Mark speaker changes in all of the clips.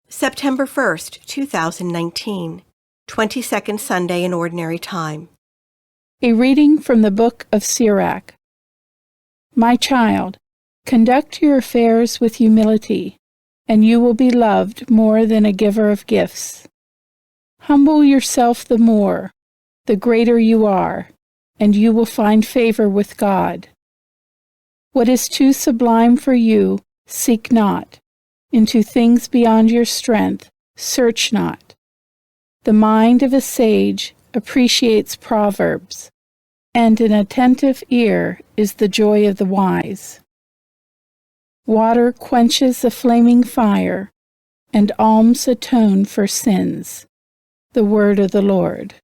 Speaker 1: September 1st, 2019, 22nd Sunday in Ordinary Time.
Speaker 2: A reading from the book of Sirach. My child, conduct your affairs with humility, and you will be loved more than a giver of gifts. Humble yourself the more, the greater you are, and you will find favor with God. What is too sublime for you, seek not. Into things beyond your strength, search not. The mind of a sage appreciates proverbs, and an attentive ear is the joy of the wise. Water quenches a flaming fire, and alms atone for sins. The word of the Lord.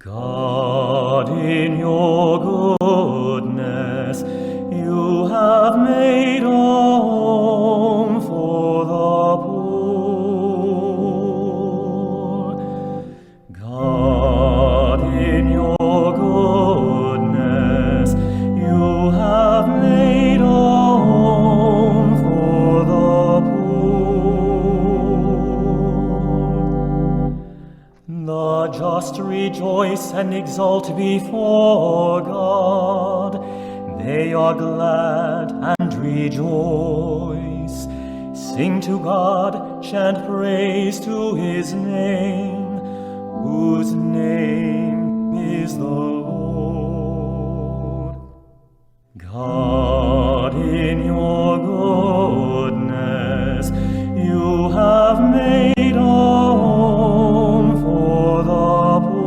Speaker 3: God, in your goodness, you have made a home for the poor. God, in your goodness, you have made a home for the poor. The just rejoice and exult before God. They are glad and rejoice. Sing to God, chant praise to his name, whose name is the Lord. God, in your goodness, you have made a home for the poor.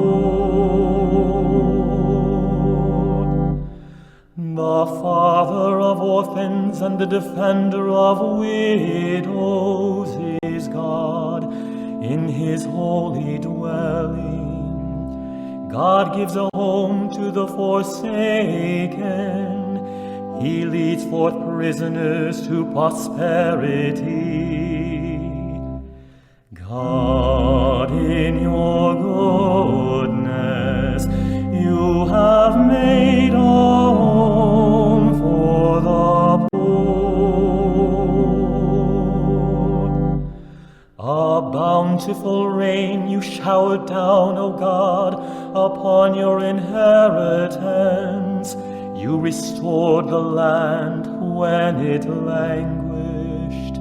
Speaker 3: The Father of orphans and the defender of widows is God in his holy dwelling. God gives a home to the forsaken. He leads forth prisoners to prosperity. God, in your goodness, you have made a home for the poor. A bountiful rain you showered down, O God, upon your inheritance. You restored the land when it languished.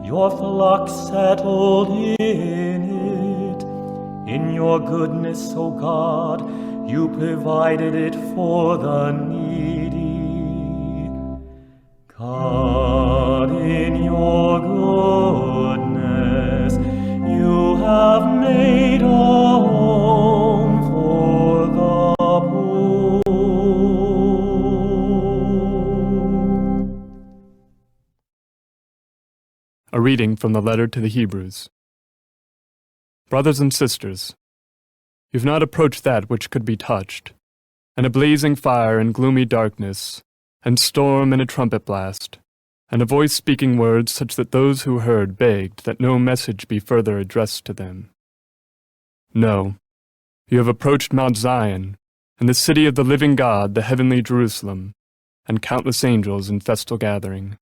Speaker 3: Your flock settled in it. In your goodness, O God, you provided it for the needy. God, in your goodness, you have made a home for the poor.
Speaker 4: A reading from the letter to the Hebrews. Brothers and sisters, you've not approached that which could be touched, and a blazing fire and gloomy darkness, and storm and a trumpet blast, and a voice speaking words such that those who heard begged that no message be further addressed to them. No, you have approached Mount Zion, and the city of the living God, the heavenly Jerusalem, and countless angels in festal gathering,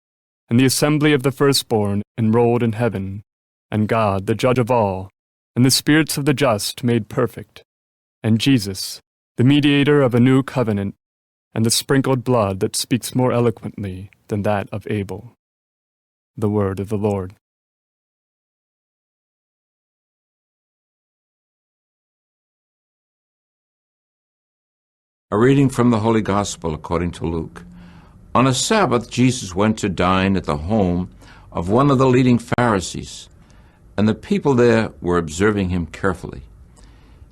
Speaker 4: and the assembly of the firstborn enrolled in heaven, and God, the judge of all, and the spirits of the just made perfect, and Jesus, the mediator of a new covenant, and the sprinkled blood that speaks more eloquently than that of Abel. The word of the Lord.
Speaker 5: A reading from the Holy Gospel according to Luke. On a Sabbath, Jesus went to dine at the home of one of the leading Pharisees, and the people there were observing him carefully.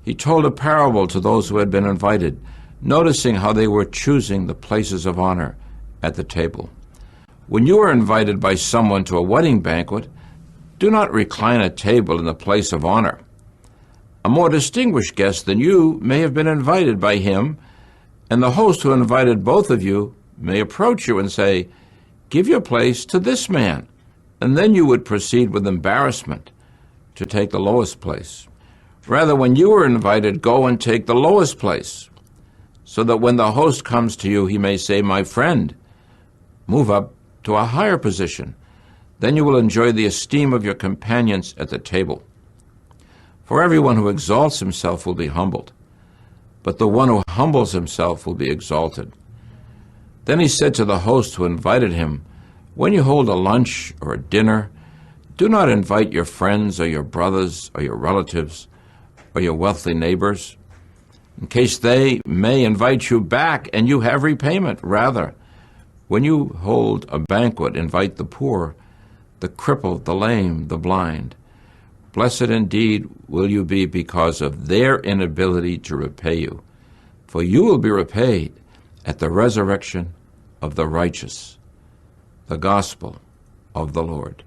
Speaker 5: He told a parable to those who had been invited, noticing how they were choosing the places of honor at the table. When you are invited by someone to a wedding banquet, do not recline at table in the place of honor. A more distinguished guest than you may have been invited by him, and the host who invited both of you may approach you and say, "Give your place to this man," and then you would proceed with embarrassment to take the lowest place. Rather, when you are invited, go and take the lowest place, so that when the host comes to you, he may say, "My friend, move up to a higher position." Then you will enjoy the esteem of your companions at the table. For everyone who exalts himself will be humbled, but the one who humbles himself will be exalted. Then he said to the host who invited him, "When you hold a lunch or a dinner, do not invite your friends or your brothers or your relatives or your wealthy neighbors, in case they may invite you back and you have repayment. Rather, when you hold a banquet, invite the poor, the crippled, the lame, the blind. Blessed indeed will you be because of their inability to repay you, for you will be repaid at the resurrection of the righteous." The Gospel of the Lord.